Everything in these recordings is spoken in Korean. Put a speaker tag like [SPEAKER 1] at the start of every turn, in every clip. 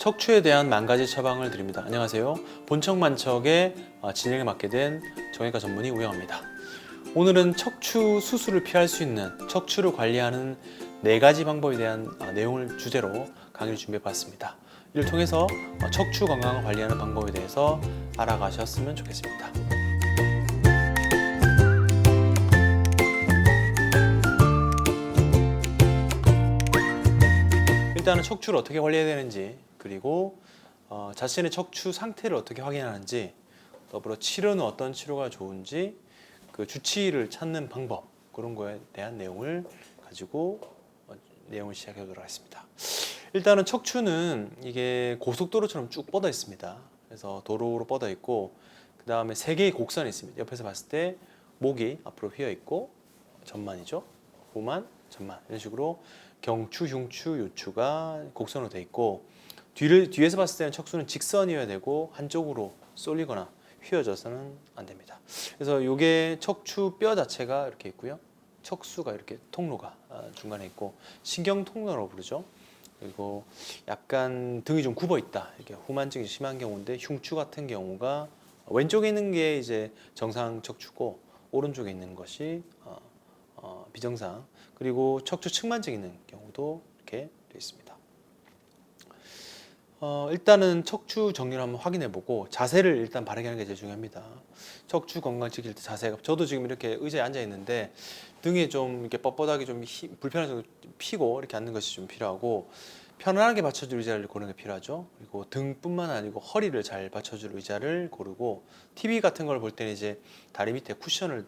[SPEAKER 1] 척추에 대한 10가지 처방을 드립니다. 안녕하세요. 본척만척의 진행을 맡게 된 정형외과 전문의 우영합니다. 오늘은 척추 수술을 피할 수 있는 척추를 관리하는 4가지 방법에 대한 내용을 주제로 강의를 준비해 봤습니다. 이를 통해서 척추 건강을 관리하는 방법에 대해서 알아가셨으면 좋겠습니다. 일단은 척추를 어떻게 관리해야 되는지, 그리고 자신의 척추 상태를 어떻게 확인하는지, 더불어 치료는 어떤 치료가 좋은지, 그 주치의를 찾는 방법, 그런 거에 대한 내용을 가지고 내용을 시작해 보도록 하겠습니다. 일단은 척추는 이게 고속도로처럼 쭉 뻗어 있습니다. 그래서 도로로 뻗어 있고, 그 다음에 3개의 곡선이 있습니다. 옆에서 봤을 때 목이 앞으로 휘어 있고, 전만이죠. 후만, 전만, 이런 식으로 경추, 흉추, 요추가 곡선으로 되어 있고, 뒤에서 봤을 때는 척추는 직선이어야 되고 한쪽으로 쏠리거나 휘어져서는 안 됩니다. 그래서 이게 척추 뼈 자체가 이렇게 있고요. 척수가 이렇게 통로가 중간에 있고, 신경 통로라고 부르죠. 그리고 약간 등이 좀 굽어 있다, 이렇게 후만증이 심한 경우인데, 흉추 같은 경우가 왼쪽에 있는 게 이제 정상 척추고, 오른쪽에 있는 것이 비정상, 그리고 척추 측만증이 있는 경우도 이렇게 되어 있습니다. 일단은 척추 정리를 한번 확인해 보고 자세를 일단 바르게 하는 게 제일 중요합니다. 척추 건강 지킬 때 자세가, 저도 지금 이렇게 의자에 앉아 있는데 등에 좀 이렇게 뻣뻣하게 좀 불편해서 피고 이렇게 앉는 것이 좀 필요하고, 편안하게 받쳐줄 의자를 고르는 게 필요하죠. 그리고 등뿐만 아니고 허리를 잘 받쳐줄 의자를 고르고, TV 같은 걸 볼 때는 이제 다리 밑에 쿠션을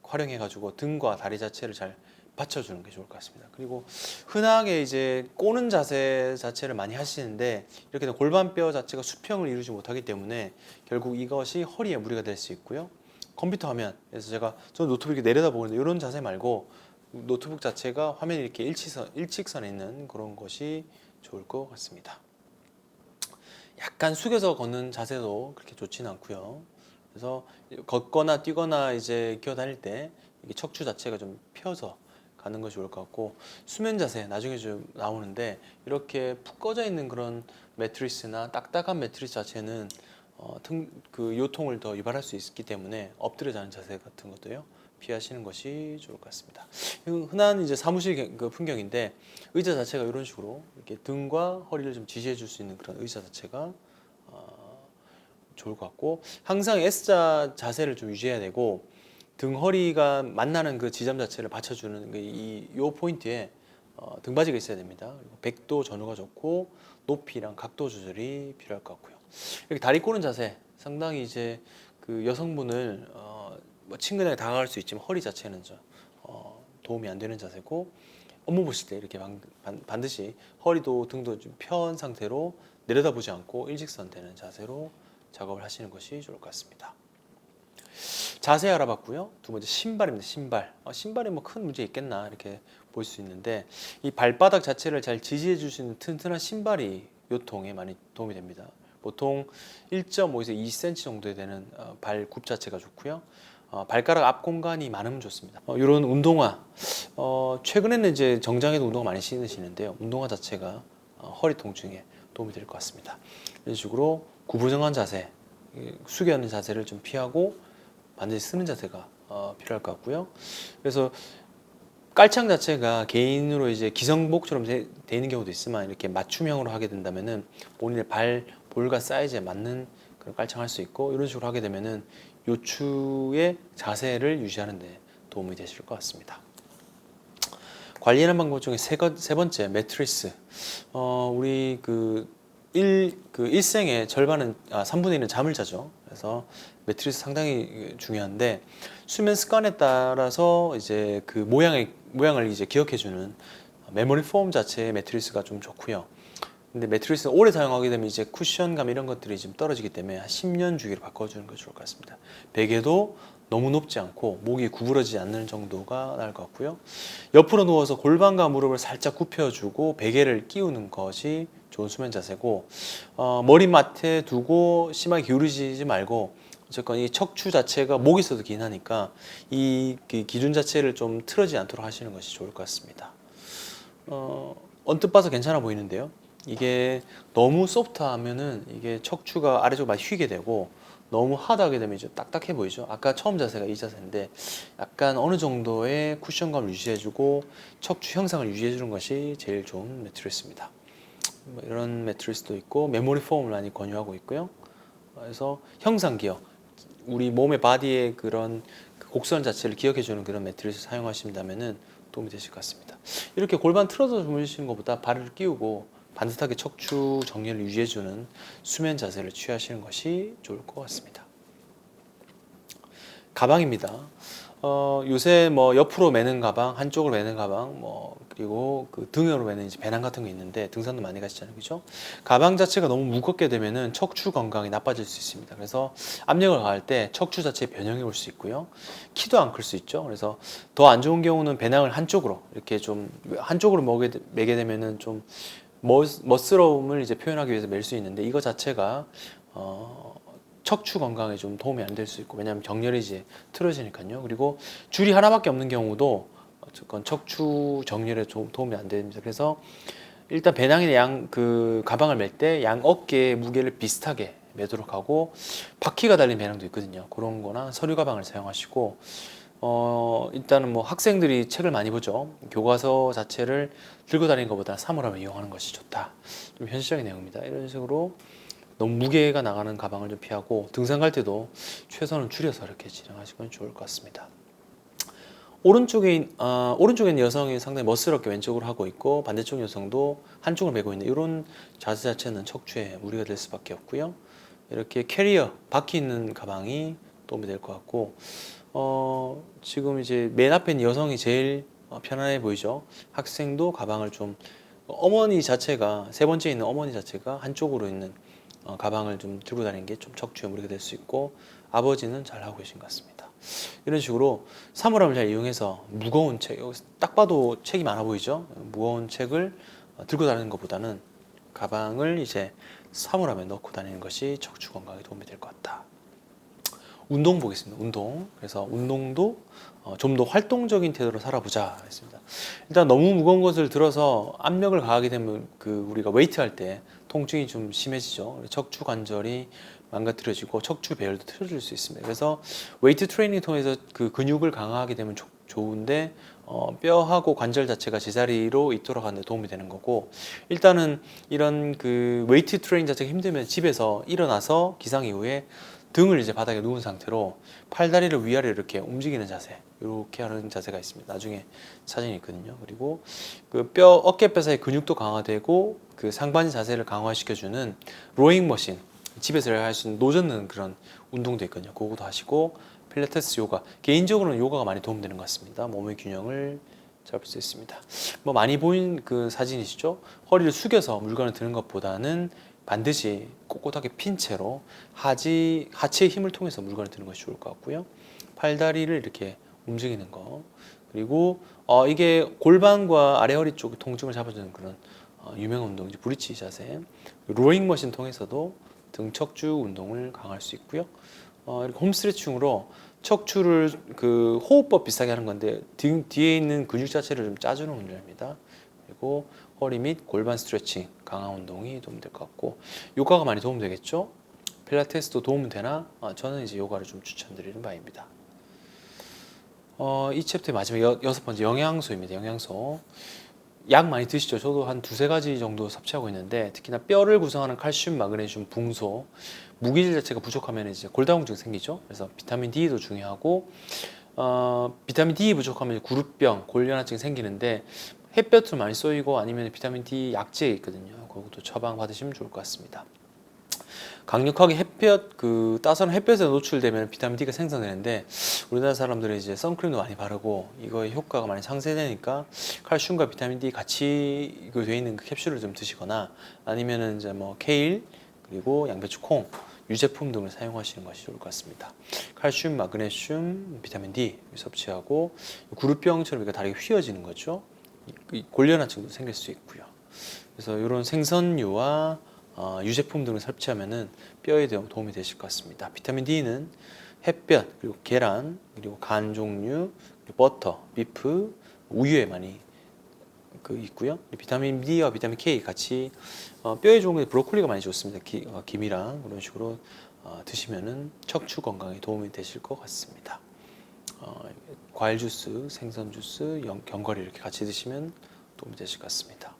[SPEAKER 1] 활용해 가지고 등과 다리 자체를 잘 받쳐주는 게 좋을 것 같습니다. 그리고 흔하게 이제 꼬는 자세 자체를 많이 하시는데, 이렇게 되면 골반뼈 자체가 수평을 이루지 못하기 때문에 결국 이것이 허리에 무리가 될 수 있고요. 컴퓨터 화면에서 저는 노트북 이렇게 내려다 보는데, 이런 자세 말고 노트북 자체가 화면이 이렇게 일직선에 있는 그런 것이 좋을 것 같습니다. 약간 숙여서 걷는 자세도 그렇게 좋지는 않고요. 그래서 걷거나 뛰거나 이제 기어 다닐 때 이게 척추 자체가 좀 펴서 가는 것이 좋을 것 같고, 수면 자세 나중에 좀 나오는데, 이렇게 푹 꺼져 있는 그런 매트리스나 딱딱한 매트리스 자체는 그 요통을 더 유발할 수 있기 때문에 엎드려 자는 자세 같은 것도요, 피하시는 것이 좋을 것 같습니다. 흔한 이제 사무실 그 풍경인데, 의자 자체가 이런 식으로 이렇게 등과 허리를 좀 지지해 줄 수 있는 그런 의자 자체가 좋을 것 같고, 항상 S자 자세를 좀 유지해야 되고, 등 허리가 만나는 그 지점 자체를 받쳐주는 요 포인트에 등받이가 있어야 됩니다. 그리고 100도 전후가 좋고, 높이랑 각도 조절이 필요할 것 같고요. 이렇게 다리 꼬는 자세, 상당히 이제 그 여성분을 뭐 친근하게 다가갈 수 있지만 허리 자체는 도움이 안 되는 자세고, 업무 보실 때 이렇게 반드시 허리도 등도 좀 편 상태로 내려다보지 않고 일직선 되는 자세로 작업을 하시는 것이 좋을 것 같습니다. 자세 알아봤고요. 두 번째 신발입니다. 신발. 신발이 뭐 큰 문제 있겠나 이렇게 볼 수 있는데, 이 발바닥 자체를 잘 지지해 줄 수 있는 튼튼한 신발이 요통에 많이 도움이 됩니다. 보통 1.5에서 2cm 정도 되는 발굽 자체가 좋고요. 발가락 앞 공간이 많으면 좋습니다. 이런 운동화, 최근에는 이제 정장에도 운동화 많이 신으시는데요. 운동화 자체가 허리 통증에 도움이 될 것 같습니다. 이런 식으로 구부정한 자세, 숙여 있는 자세를 좀 피하고 반드시 쓰는 자세가 필요할 것 같고요. 그래서 깔창 자체가 개인으로 이제 기성복처럼 돼 있는 경우도 있지만, 이렇게 맞춤형으로 하게 된다면은 본인의 발 볼과 사이즈에 맞는 그런 깔창을 할 수 있고, 이런 식으로 하게 되면은 요추의 자세를 유지하는 데 도움이 되실 것 같습니다. 관리하는 방법 중에 세 번째, 매트리스. 우리 일생의 절반은 3분의 1은 잠을 자죠. 그래서 매트리스 상당히 중요한데, 수면 습관에 따라서 이제 그 모양을 이제 기억해주는 메모리 폼 자체의 매트리스가 좀 좋고요. 근데 매트리스를 오래 사용하게 되면 이제 쿠션감 이런 것들이 좀 떨어지기 때문에 한 10년 주기로 바꿔주는 것이 좋을 것 같습니다. 베개도 너무 높지 않고 목이 구부러지지 않는 정도가 나을 것 같고요. 옆으로 누워서 골반과 무릎을 살짝 굽혀주고 베개를 끼우는 것이 좋은 수면 자세고, 머리맡에 두고 심하게 기울이지 말고, 어쨌건 이 척추 자체가 목이 있어도 긴 하니까 이 기준 자체를 좀 틀어지지 않도록 하시는 것이 좋을 것 같습니다. 언뜻 봐서 괜찮아 보이는데요. 이게 너무 소프트하면은 이게 척추가 아래쪽 많이 휘게 되고 너무 하드하게 되면 이제 딱딱해 보이죠. 아까 처음 자세가 이 자세인데 약간 어느 정도의 쿠션감을 유지해주고 척추 형상을 유지해주는 것이 제일 좋은 매트리스입니다. 뭐 이런 매트리스도 있고 메모리 폼을 많이 권유하고 있고요. 그래서 형상 기억, 우리 몸의 바디의 그런 그 곡선 자체를 기억해주는 그런 매트리스 사용하신다면은 도움이 되실 것 같습니다. 이렇게 골반 틀어서 주무시는 것보다 발을 끼우고 반듯하게 척추 정렬을 유지해주는 수면 자세를 취하시는 것이 좋을 것 같습니다. 가방입니다. 요새 뭐 옆으로 매는 가방, 한쪽으로 매는 가방, 뭐 그리고 그 등으로 매는 이제 배낭 같은 거 있는데 등산도 많이 가시잖아요, 그죠? 가방 자체가 너무 무겁게 되면은 척추 건강이 나빠질 수 있습니다. 그래서 압력을 가할 때 척추 자체에 변형이 올 수 있고요, 키도 안 클 수 있죠. 그래서 더 안 좋은 경우는 배낭을 한쪽으로 이렇게 좀 한쪽으로 매게 되면은 좀 멋스러움을 이제 표현하기 위해서 맬 수 있는데 이거 자체가 척추 건강에 좀 도움이 안 될 수 있고, 왜냐하면 정렬이 이제 틀어지니까요. 그리고 줄이 하나밖에 없는 경우도 어쨌건 척추 정렬에 도움이 안 됩니다. 그래서 일단 배낭이나 그 가방을 맬 때 양 어깨의 무게를 비슷하게 매도록 하고, 바퀴가 달린 배낭도 있거든요. 그런 거나 서류 가방을 사용하시고, 일단은 뭐 학생들이 책을 많이 보죠. 교과서 자체를 들고 다니는 것보다 사물함을 이용하는 것이 좋다. 좀 현실적인 내용입니다. 이런 식으로 너무 무게가 나가는 가방을 좀 피하고, 등산 갈 때도 최선을 줄여서 이렇게 진행하시면 좋을 것 같습니다. 오른쪽에 있는 여성이 상당히 멋스럽게 왼쪽으로 하고 있고, 반대쪽 여성도 한쪽을 메고 있는 이런 자세 자체는 척추에 무리가 될 수밖에 없고요. 이렇게 캐리어, 바퀴 있는 가방이 도움이 될 것 같고, 지금 이제 맨 앞에 있는 여성이 제일 편안해 보이죠. 학생도 가방을 좀, 어머니 자체가, 세 번째 있는 어머니 자체가 한쪽으로 있는 가방을 좀 들고 다니는 게 좀 척추에 무리가 될 수 있고, 아버지는 잘 하고 계신 것 같습니다. 이런 식으로 사물함을 잘 이용해서 무거운 책, 딱 봐도 책이 많아 보이죠. 무거운 책을 들고 다니는 것보다는 가방을 이제 사물함에 넣고 다니는 것이 척추 건강에 도움이 될 것 같다. 운동 보겠습니다. 운동. 그래서 운동도 좀 더 활동적인 태도로 살아보자 했습니다. 일단 너무 무거운 것을 들어서 압력을 가하게 되면 그 우리가 웨이트 할 때 통증이 좀 심해지죠. 척추 관절이 망가뜨려지고 척추 배열도 틀어질 수 있습니다. 그래서 웨이트 트레이닝 통해서 그 근육을 강화하게 되면 좋은데, 뼈하고 관절 자체가 제자리로 있도록 하는 데 도움이 되는 거고, 일단은 이런 그 웨이트 트레이닝 자체가 힘들면 집에서 일어나서 기상 이후에 등을 이제 바닥에 누운 상태로 팔다리를 위아래로 이렇게 움직이는 자세, 이렇게 하는 자세가 있습니다. 나중에 사진이 있거든요. 그리고 그 어깨뼈 사이 근육도 강화되고 그 상반신 자세를 강화시켜주는 로잉 머신, 집에서 할 수 있는 노젓는 그런 운동도 있거든요. 그것도 하시고, 필라테스, 요가, 개인적으로는 요가가 많이 도움되는 것 같습니다. 몸의 균형을 잡을 수 있습니다. 뭐 많이 보인 그 사진이시죠? 허리를 숙여서 물건을 드는 것보다는 반드시 꼿꼿하게 핀 채로 하체의 힘을 통해서 물건을 드는 것이 좋을 것 같고요. 팔다리를 이렇게 움직이는 거, 그리고 이게 골반과 아래 허리 쪽 통증을 잡아주는 그런 유명 운동, 브릿지 자세, 로잉 머신 통해서도 등 척추 운동을 강화할 수 있고요. 이렇게 홈 스트레칭으로 척추를 그 호흡법 비슷하게 하는 건데, 등 뒤에 있는 근육 자체를 좀 짜주는 운동입니다. 그리고 허리 및 골반 스트레칭 강화 운동이 도움될 것 같고, 요가가 많이 도움되겠죠. 필라테스도 도움은 되나? 저는 이제 요가를 좀 추천드리는 바입니다. 이 챕터의 마지막 여섯 번째, 영양소입니다. 영양소. 약 많이 드시죠. 저도 한 두세 가지 정도 섭취하고 있는데, 특히나 뼈를 구성하는 칼슘, 마그네슘, 붕소, 무기질 자체가 부족하면 이제 골다공증 생기죠. 그래서 비타민 D도 중요하고, 비타민 D 부족하면 구루병, 골련화증 생기는데, 햇볕을 많이 쏘이고 아니면 비타민 D 약제 있거든요. 그것도 처방 받으시면 좋을 것 같습니다. 강력하게 햇볕, 그 따스한 햇볕에 노출되면 비타민 D가 생성되는데, 우리나라 사람들은 이제 선크림도 많이 바르고 이거의 효과가 많이 상쇄되니까 칼슘과 비타민 D 같이 되어 있는 그 캡슐을 좀 드시거나, 아니면은 이제 뭐 케일, 그리고 양배추, 콩, 유제품 등을 사용하시는 것이 좋을 것 같습니다. 칼슘, 마그네슘, 비타민 D 섭취하고, 구루병처럼 이렇게 다리가 휘어지는 거죠. 골련화증도 생길 수 있고요. 그래서 이런 생선류와 유제품 등을 섭취하면은 뼈에 도움이 되실 것 같습니다. 비타민 D는 햇볕, 그리고 계란, 그리고 간 종류, 그리고 버터, 비프, 우유에 많이 있고요. 비타민 D와 비타민 K 같이 뼈에 좋은 게 브로콜리가 많이 좋습니다. 김이랑 그런 식으로 드시면은 척추 건강에 도움이 되실 것 같습니다. 과일 주스, 생선 주스, 견과류 이렇게 같이 드시면 도움이 되실 것 같습니다.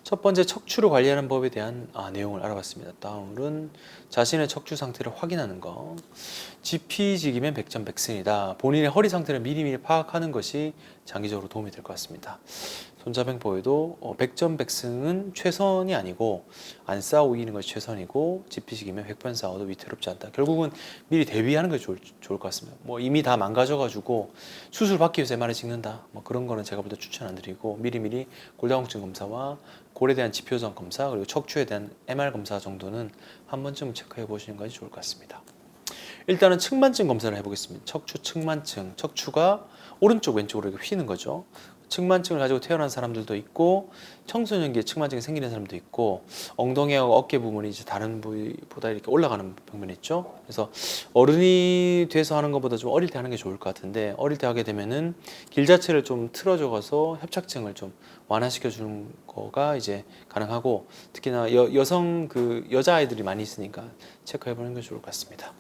[SPEAKER 1] 첫 번째 척추를 관리하는 법에 대한 내용을 알아봤습니다. 다음은 자신의 척추 상태를 확인하는 거. 지피지기면 백전백승이다. 본인의 허리 상태를 미리미리 파악하는 것이 장기적으로 도움이 될 것 같습니다. 손자병법에도 백전백승은 최선이 아니고 안 싸우고 이기는 것이 최선이고 지피지기면 100번 싸워도 위태롭지 않다. 결국은 미리 대비하는 것이 좋을 것 같습니다. 뭐 이미 다 망가져가지고 수술 받기 위해서 MRI 찍는다. 뭐 그런 거는 제가 볼 때 추천 안 드리고 미리미리 골다공증 검사와 골에 대한 지표적 검사 그리고 척추에 대한 MR 검사 정도는 한 번쯤 체크해 보시는 것이 좋을 것 같습니다. 일단은 측만증 검사를 해보겠습니다. 척추 측만증, 척추가 오른쪽 왼쪽으로 이렇게 휘는 거죠. 측만증을 가지고 태어난 사람들도 있고 청소년기에 측만증이 생기는 사람도 있고 엉덩이하고 어깨 부분이 이제 다른 부위보다 이렇게 올라가는 병면이 있죠. 그래서 어른이 돼서 하는 것보다 좀 어릴 때 하는 게 좋을 것 같은데 어릴 때 하게 되면은 길 자체를 좀 틀어줘서 협착증을 좀 완화시켜 주는 거가 이제 가능하고 특히나 여성 여자 아이들이 많이 있으니까 체크해 보는 게 좋을 것 같습니다.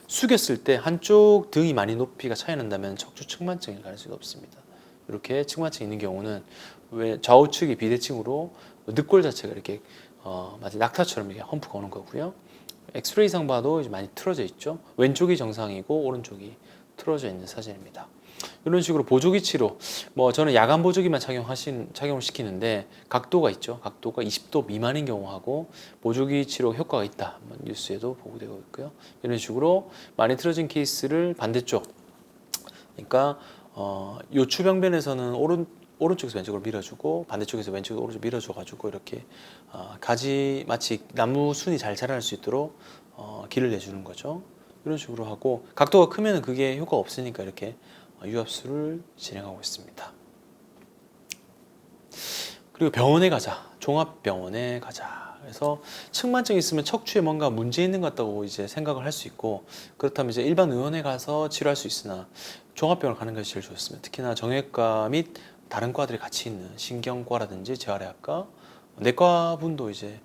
[SPEAKER 1] 숙였을 때 한쪽 등이 많이 높이가 차이 난다면 척추 측만증일 가능성이 없습니다. 이렇게 측만증이 있는 경우는 왜 좌우측이 비대칭으로 늑골 자체가 이렇게 마치 낙타처럼 이렇게 험프가 오는 거고요. 엑스레이상 봐도 이제 많이 틀어져 있죠. 왼쪽이 정상이고 오른쪽이 틀어져 있는 사진입니다. 이런 식으로 보조기 치료, 뭐 저는 야간 보조기만 착용을 시키는데 각도가 있죠. 각도가 20도 미만인 경우하고 보조기 치료 효과가 있다. 뉴스에도 보고되고 있고요. 이런 식으로 많이 틀어진 케이스를 반대쪽, 그러니까 요추병변에서는 오른쪽에서 왼쪽으로 밀어주고 반대쪽에서 왼쪽으로 오른쪽 밀어줘가지고 이렇게 가지 마치 나무 순이 잘 자랄 수 있도록 길을 내주는 거죠. 이런 식으로 하고 각도가 크면 그게 효과가 없으니까 이렇게 유압수를 진행하고 있습니다. 그리고 병원에 가자. 종합병원에 가자. 그래서 측만증이 있으면 척추에 뭔가 문제 있는 것 같다고 이제 생각을 할 수 있고 그렇다면 이제 일반 의원에 가서 치료할 수 있으나 종합병원 가는 것이 제일 좋습니다. 특히나 정형외과 및 다른 과들이 같이 있는 신경과라든지 재활의학과, 내과 분도 이제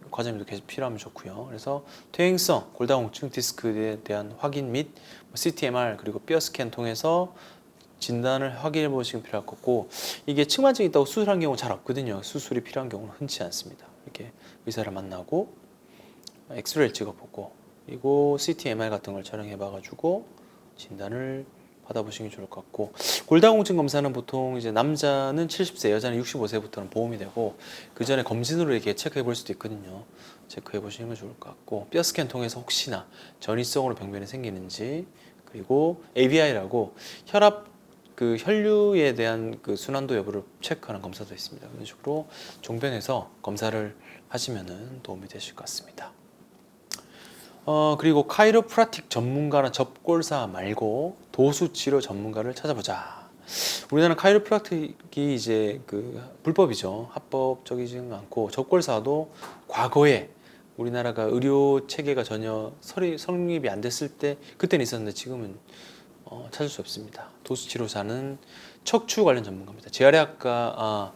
[SPEAKER 1] 과정이 계속 필요하면 좋고요. 그래서 퇴행성 골다공증 디스크에 대한 확인 및 CT, MR 그리고 뼈 스캔 통해서 진단을 확인해 보시면 필요할 거고 이게 측만증이 있다고 수술한 경우 잘 없거든요. 수술이 필요한 경우는 흔치 않습니다. 이렇게 의사를 만나고 엑스레이를 찍어보고 그리고 CT, MR 같은 걸 촬영해 봐가지고 진단을 받아보시는 게 좋을 것 같고 골다공증 검사는 보통 이제 남자는 70세, 여자는 65세부터는 보험이 되고 그 전에 검진으로 이렇게 체크해 볼 수도 있거든요. 체크해 보시는 게 좋을 것 같고 뼈 스캔 통해서 혹시나 전이성으로 병변이 생기는지 그리고 ABI라고 혈압 혈류에 대한 순환도 여부를 체크하는 검사도 있습니다. 그런 식으로 종변에서 검사를 하시면은 도움이 되실 것 같습니다. 그리고 카이로프라틱 전문가나 접골사 말고 도수치료 전문가를 찾아보자. 우리나라 카이로프라틱이 이제 불법이죠. 합법적이지는 않고 접골사도 과거에 우리나라가 의료 체계가 전혀 성립이 안 됐을 때 그때는 있었는데 지금은 찾을 수 없습니다. 도수치료사는 척추 관련 전문가입니다. 재활의학과,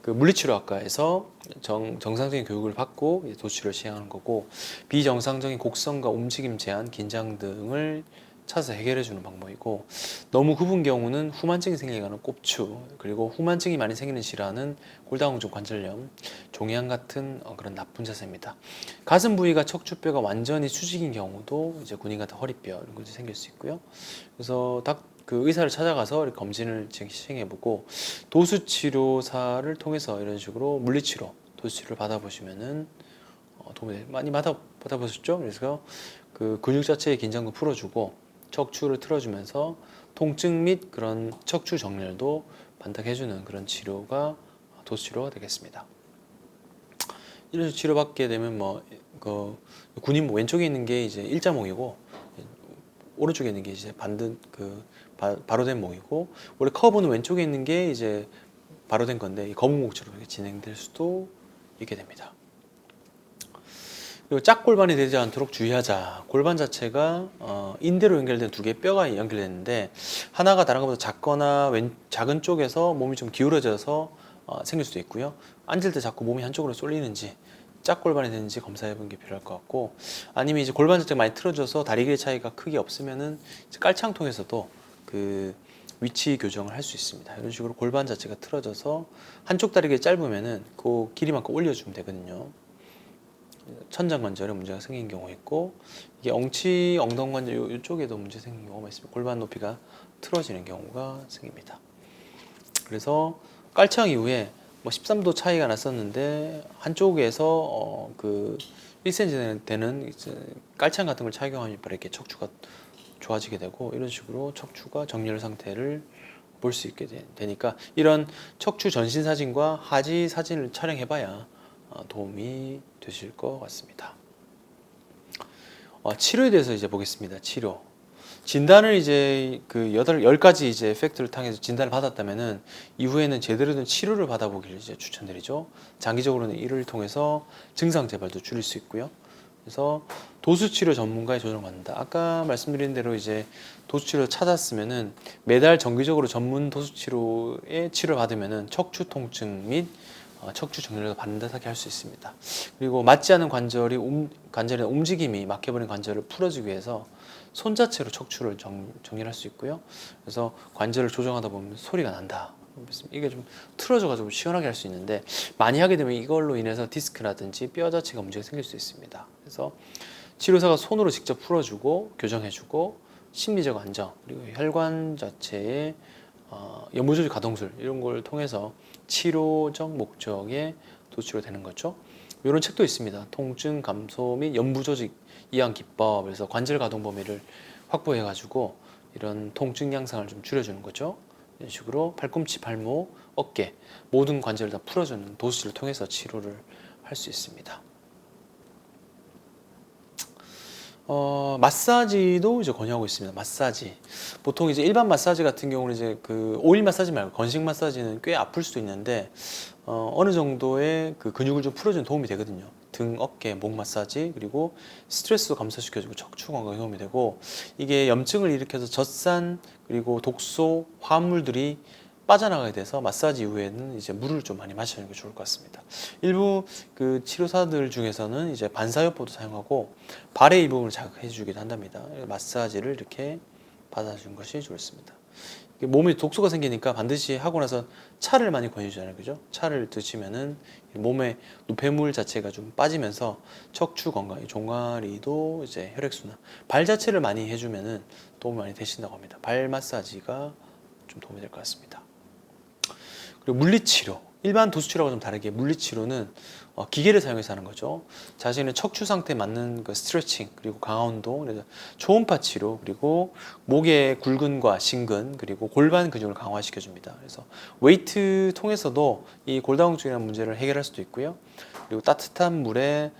[SPEAKER 1] 물리치료학과에서 정상적인 교육을 받고 도수치료를 시행하는 거고 비정상적인 곡선과 움직임 제한, 긴장 등을 찾아서 해결해 주는 방법이고 너무 굽은 경우는 후만증이 생기는 꼽추 그리고 후만증이 많이 생기는 질환은 골다공증, 관절염, 종양 같은 그런 나쁜 자세입니다. 가슴 부위가 척추뼈가 완전히 수직인 경우도 이제 군인 같은 허리뼈 이런 것이 생길 수 있고요. 그래서 의사를 찾아가서 이렇게 검진을 시행해보고 도수치료사를 통해서 이런 식으로 물리치료, 도수치료를 받아보시면은 도움이 많이 받아보셨죠? 그래서 근육 자체의 긴장도 풀어주고 척추를 틀어주면서 통증 및 그런 척추 정렬도 반짝해주는 그런 치료가 도수치료가 되겠습니다. 이런 치료받게 되면 군인 왼쪽에 있는 게 이제 일자목이고 오른쪽에 있는 게 이제 바로 된 목이고 원래 커브는 왼쪽에 있는 게 이제 바로 된 건데 거북목처럼 이렇게 진행될 수도 있게 됩니다. 그리고 짝골반이 되지 않도록 주의하자. 골반 자체가 인대로 연결된 두 개의 뼈가 연결되는데 하나가 다른 것보다 작거나 작은 쪽에서 몸이 좀 기울어져서 생길 수도 있고요. 앉을 때 자꾸 몸이 한쪽으로 쏠리는지 짝골반이 되는지 검사해 보는 게 필요할 것 같고, 아니면 이제 골반 자체가 많이 틀어져서 다리 길이 차이가 크게 없으면은 이제 깔창 통해서도 그 위치 교정을 할 수 있습니다. 이런 식으로 골반 자체가 틀어져서 한쪽 다리가 짧으면은 그 길이만큼 올려주면 되거든요. 천장관절에 문제가 생긴 경우 있고, 이게 엉치, 엉덩관절 이쪽에도 문제 생긴 경우가 있습니다. 골반 높이가 틀어지는 경우가 생깁니다. 그래서 깔창 이후에 뭐 13도 차이가 났었는데 한쪽에서 그 1cm 되는 깔창 같은 걸 착용하면 이렇게 척추가 좋아지게 되고, 이런 식으로 척추가 정렬 상태를 볼 수 있게 되니까 이런 척추 전신 사진과 하지 사진을 촬영해봐야 도움이 되실 것 같습니다. 치료에 대해서 이제 보겠습니다. 치료. 진단을 이제 그 10가지 이제 팩트를 통해서 진단을 받았다면은 이후에는 제대로 된 치료를 받아보기를 이제 추천드리죠. 장기적으로는 이를 통해서 증상 재발도 줄일 수 있고요. 그래서 도수치료 전문가의 조정을 받는다. 아까 말씀드린 대로 이제 도수치료 찾았으면은 매달 정기적으로 전문 도수치료의 치료를 받으면은 척추 통증 및 척추 정렬을 반듯하게 할 수 있습니다. 그리고 맞지 않은 관절의 움직임이 막혀버린 관절을 풀어주기 위해서 손 자체로 척추를 정렬할 수 있고요. 그래서 관절을 조정하다 보면 소리가 난다. 이게 좀 틀어져가지고 시원하게 할 수 있는데, 많이 하게 되면 이걸로 인해서 디스크라든지 뼈 자체가 문제가 생길 수 있습니다. 그래서 치료사가 손으로 직접 풀어주고 교정해주고 심리적 안정, 그리고 혈관 자체의 연무조직 가동술 이런 걸 통해서 치료적 목적의 도치료 되는 거죠. 이런 책도 있습니다. 통증 감소 및 연부조직 이완 기법, 그래서 관절 가동 범위를 확보해 가지고 이런 통증 양상을 좀 줄여주는 거죠. 이런 식으로 팔꿈치, 발목, 어깨 모든 관절을 다 풀어주는 도수를 통해서 치료를 할 수 있습니다. 마사지도 이제 권유하고 있습니다. 마사지. 보통 이제 일반 마사지 같은 경우는 이제 그 오일 마사지 말고 건식 마사지는 꽤 아플 수도 있는데, 어느 정도의 그 근육을 좀 풀어주는 도움이 되거든요. 등, 어깨, 목 마사지, 그리고 스트레스도 감소시켜주고 척추 건강에 도움이 되고, 이게 염증을 일으켜서 젖산 그리고 독소, 화합물들이 빠져나가게 돼서 마사지 이후에는 이제 물을 좀 많이 마시는 게 좋을 것 같습니다. 일부 그 치료사들 중에서는 이제 반사요법도 사용하고 발의 일부분을 자극해 주기도 한답니다. 마사지를 이렇게 받아주는 것이 좋습니다. 몸에 독소가 생기니까 반드시 하고 나서 차를 많이 권해주잖아요, 그죠? 차를 드시면은 몸에 노폐물 자체가 좀 빠지면서 척추 건강, 종아리도 이제 혈액순환, 발 자체를 많이 해주면은 도움이 많이 되신다고 합니다. 발 마사지가 좀 도움이 될 것 같습니다. 그리고 물리치료, 일반 도수치료하고 좀 다르게 물리치료는 기계를 사용해서 하는 거죠. 자신의 척추 상태에 맞는 그 스트레칭, 그리고 강화 운동, 그래서 초음파 치료, 그리고 목의 굴근과 심근, 그리고 골반 근육을 강화시켜 줍니다. 그래서 웨이트 통해서도 이 골다공증이라는 문제를 해결할 수도 있고요. 그리고 따뜻한 물에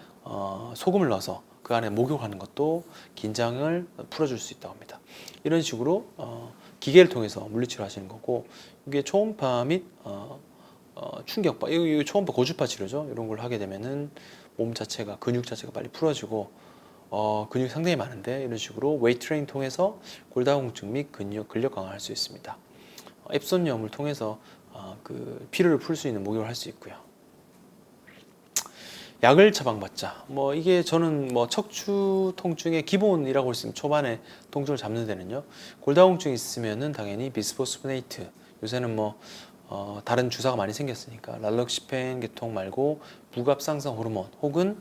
[SPEAKER 1] 소금을 넣어서 그 안에 목욕하는 것도 긴장을 풀어줄 수 있다고 합니다. 이런 식으로 기계를 통해서 물리치료 하시는 거고, 이게 초음파 및 충격파, 이 초음파 고주파 치료죠. 이런 걸 하게 되면은 몸 자체가, 근육 자체가 빨리 풀어지고 근육이 상당히 많은데, 이런 식으로 웨이트 트레이닝 통해서 골다공증 및 근력 강화할 수 있습니다. 앱손염을 통해서 그 피로를 풀 수 있는 목욕을 할 수 있고요. 약을 처방받자. 뭐 이게 저는 뭐 척추 통증의 기본이라고 할 수 있는, 초반에 통증을 잡는 데는요, 골다공증이 있으면은 당연히 비스포스포네이트, 요새는 뭐 다른 주사가 많이 생겼으니까 랄록시펜 계통 말고 부갑상선 호르몬, 혹은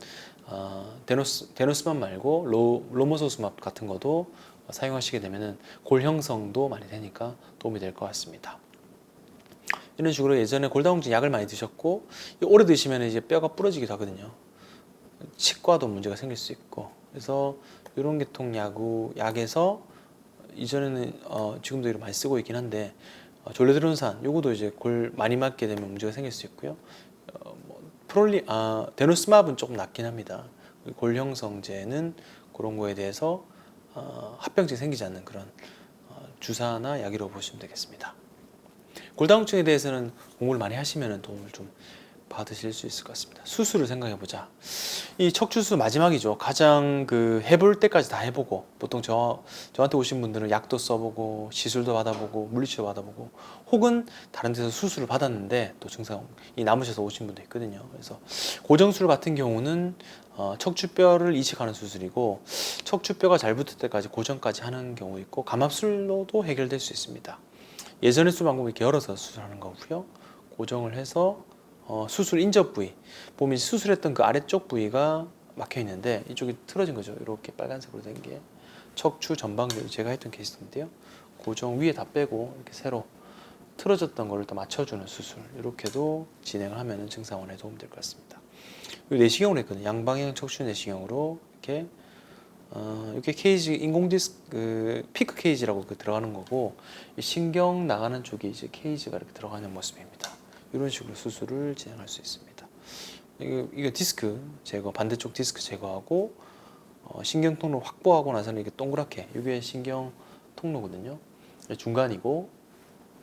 [SPEAKER 1] 데노스맘 말고 로모소스맙 같은 것도 사용하시게 되면은 골 형성도 많이 되니까 도움이 될 것 같습니다. 이런 식으로 예전에 골다공증 약을 많이 드셨고 오래 드시면 이제 뼈가 부러지기도 하거든요. 치과도 문제가 생길 수 있고, 그래서 이런 계통 약에서 이전에는 지금도 이렇게 많이 쓰고 있긴 한데, 졸레드론산 요거도 이제 골 많이 맞게 되면 문제가 생길 수 있고요. 데노스맙은 조금 낫긴 합니다. 골 형성제는 그런 거에 대해서 합병증이 생기지 않는 그런 주사나 약이라고 보시면 되겠습니다. 골다공증에 대해서는 공부를 많이 하시면 도움을 좀 받으실 수 있을 것 같습니다. 수술을 생각해 보자. 이 척추수 마지막이죠. 가장 해볼 때까지 다 해보고, 보통 저한테 오신 분들은 약도 써보고 시술도 받아보고 물리치료 받아보고, 혹은 다른 데서 수술을 받았는데 또 증상이 남으셔서 오신 분도 있거든요. 그래서 고정술 같은 경우는 척추뼈를 이식하는 수술이고, 척추뼈가 잘 붙을 때까지 고정까지 하는 경우 있고, 감압술로도 해결될 수 있습니다. 예전의 수술 방법은 이렇게 열어서 수술하는 거고요. 고정을 해서 수술 인접 부위 보면 수술했던 그 아래쪽 부위가 막혀 있는데 이쪽이 틀어진 거죠. 이렇게 빨간색으로 된 게 척추 전방벽, 제가 했던 케이스인데요. 고정 위에 다 빼고 이렇게 새로 틀어졌던 거를 또 맞춰주는 수술, 이렇게도 진행을 하면 증상 완화에 도움이 될 것 같습니다. 내시경으로 했거든요. 양방향 척추 내시경으로 이렇게 케이지, 인공 디스크 피크 케이지라고 들어가는 거고, 신경 나가는 쪽이 이제 케이지가 이렇게 들어가는 모습입니다. 이런 식으로 수술을 진행할 수 있습니다. 이거 디스크 제거, 반대쪽 디스크 제거하고 신경 통로 확보하고 나서는 이게 동그랗게, 이게 신경 통로거든요. 중간이고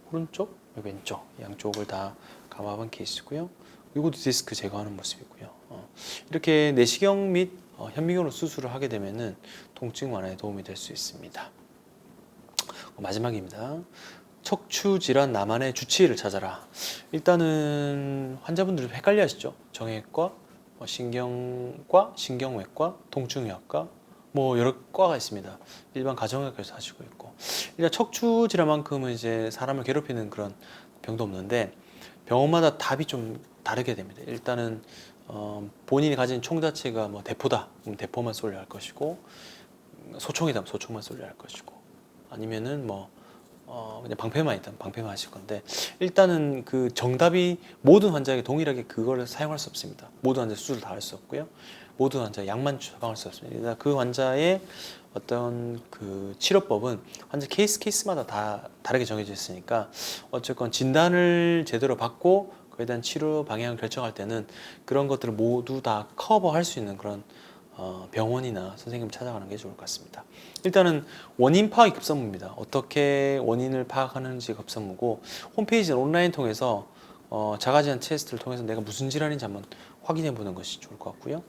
[SPEAKER 1] 오른쪽, 왼쪽 양쪽을 다 감압한 케이스고요. 이것도 디스크 제거하는 모습이고요. 이렇게 내시경 및 현미경으로 수술을 하게 되면은 통증 완화에 도움이 될 수 있습니다. 마지막입니다. 척추 질환 나만의 주치의를 찾아라. 일단은 환자분들이 헷갈려 하시죠. 정형외과, 신경과, 신경외과, 통증의학과, 여러 과가 있습니다. 일반 가정의학과에서 하시고 있고, 일단 척추 질환만큼은 이제 사람을 괴롭히는 그런 병도 없는데 병원마다 답이 좀 다르게 됩니다. 일단은 본인이 가진 총 자체가 대포다, 그럼 대포만 쏠려 할 것이고, 소총이다, 소총만 쏠려 할 것이고, 아니면은 그냥 방패만 있다면 방패만 하실 건데, 일단은 그 정답이 모든 환자에게 동일하게 그걸 사용할 수 없습니다. 모든 환자 수술을 다 할 수 없고요. 모든 환자 약만 처방할 수 없습니다. 그 환자의 어떤 그 치료법은 환자 케이스마다 다 다르게 정해져 있으니까, 어쨌건 진단을 제대로 받고 그에 대한 치료 방향을 결정할 때는 그런 것들을 모두 다 커버할 수 있는 그런 병원이나 선생님을 찾아가는 게 좋을 것 같습니다. 일단은 원인 파악이 급선무입니다. 어떻게 원인을 파악하는지 급선무고, 홈페이지는 온라인 통해서 자가진단 테스트를 통해서 내가 무슨 질환인지 한번 확인해 보는 것이 좋을 것 같고요.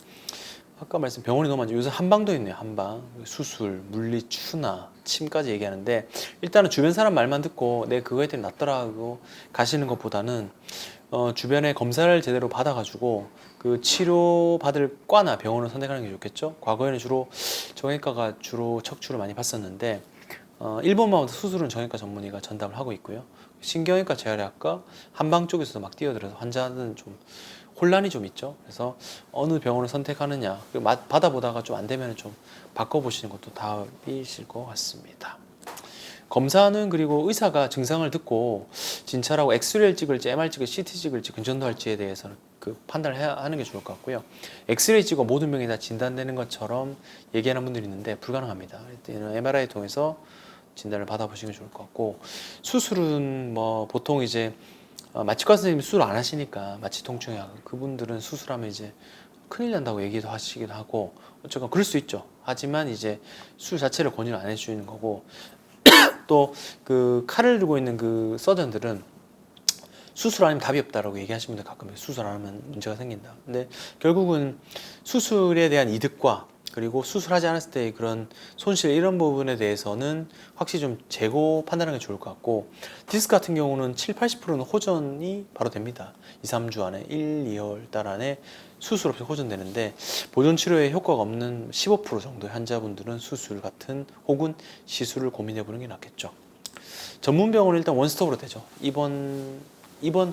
[SPEAKER 1] 아까 말씀 병원이 너무 많죠. 요새 한방도 있네요. 한방, 수술, 물리, 추나, 침까지 얘기하는데, 일단은 주변 사람 말만 듣고 내 그거에 때문에 낫더라고 가시는 것보다는 주변에 검사를 제대로 받아가지고 그 치료 받을 과나 병원을 선택하는 게 좋겠죠. 과거에는 주로 정형외과가 주로 척추를 많이 봤었는데, 일본만 수술은 정형외과 전문의가 전담을 하고 있고요. 신경외과, 재활의학과, 한방 쪽에서도 막 뛰어들어서 환자는 좀 혼란이 좀 있죠. 그래서 어느 병원을 선택하느냐, 받아보다가 좀 안 되면 좀 바꿔보시는 것도 답이실 것 같습니다. 검사는 그리고 의사가 증상을 듣고 진찰하고 엑스레이를 찍을지 MR 찍을지 CT 찍을지 근전도 할지에 대해서는 그 판단을 하는 게 좋을 것 같고요. 엑스레이 찍어 모든 병이 다 진단되는 것처럼 얘기하는 분들이 있는데 불가능합니다. MRI 통해서 진단을 받아보시는 게 좋을 것 같고, 수술은 보통 이제 마취과 선생님이 수술 안 하시니까, 마취 통증의학 그분들은 수술하면 이제 큰일 난다고 얘기도 하시기도 하고, 어쨌건 그럴 수 있죠. 하지만 이제 수술 자체를 권유를 안 해주는 거고, 또 그 칼을 들고 있는 그 서전들은 수술 아니면 답이 없다라고 얘기하시는 분들 가끔 수술 안 하면 문제가 생긴다. 근데 결국은 수술에 대한 이득과 그리고 수술하지 않았을 때의 그런 손실, 이런 부분에 대해서는 확실히 좀 재고 판단하는 게 좋을 것 같고, 디스크 같은 경우는 70-80%는 호전이 바로 됩니다. 2-3주 안에, 1-2달 안에 수술 없이 호전되는데, 보존 치료에 효과가 없는 15% 정도의 환자분들은 수술 같은 혹은 시술을 고민해 보는 게 낫겠죠. 전문 병원은 일단 원스톱으로 되죠. 입원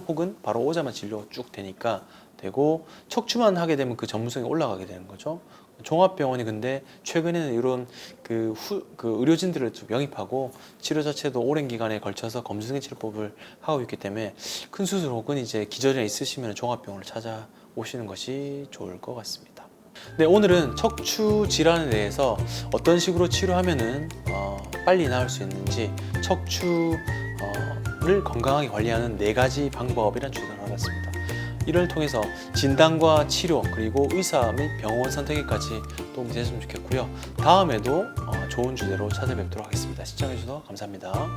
[SPEAKER 1] 혹은 바로 오자마자 진료 쭉 되니까 되고, 척추만 하게 되면 그 전문성이 올라가게 되는 거죠. 종합병원이 근데 최근에는 이런 그 의료진들을 좀 영입하고 치료 자체도 오랜 기간에 걸쳐서 검증된 치료법을 하고 있기 때문에 큰 수술 혹은 이제 기저질환 있으시면 종합병원을 찾아오시는 것이 좋을 것 같습니다. 네, 오늘은 척추 질환에 대해서 어떤 식으로 치료하면은 빨리 나을 수 있는지, 척추를 건강하게 관리하는 4가지 방법이란 주제로 알아봤습니다. 이를 통해서 진단과 치료 그리고 의사 및 병원 선택에까지 도움이 되셨으면 좋겠고요. 다음에도 좋은 주제로 찾아뵙도록 하겠습니다. 시청해주셔서 감사합니다.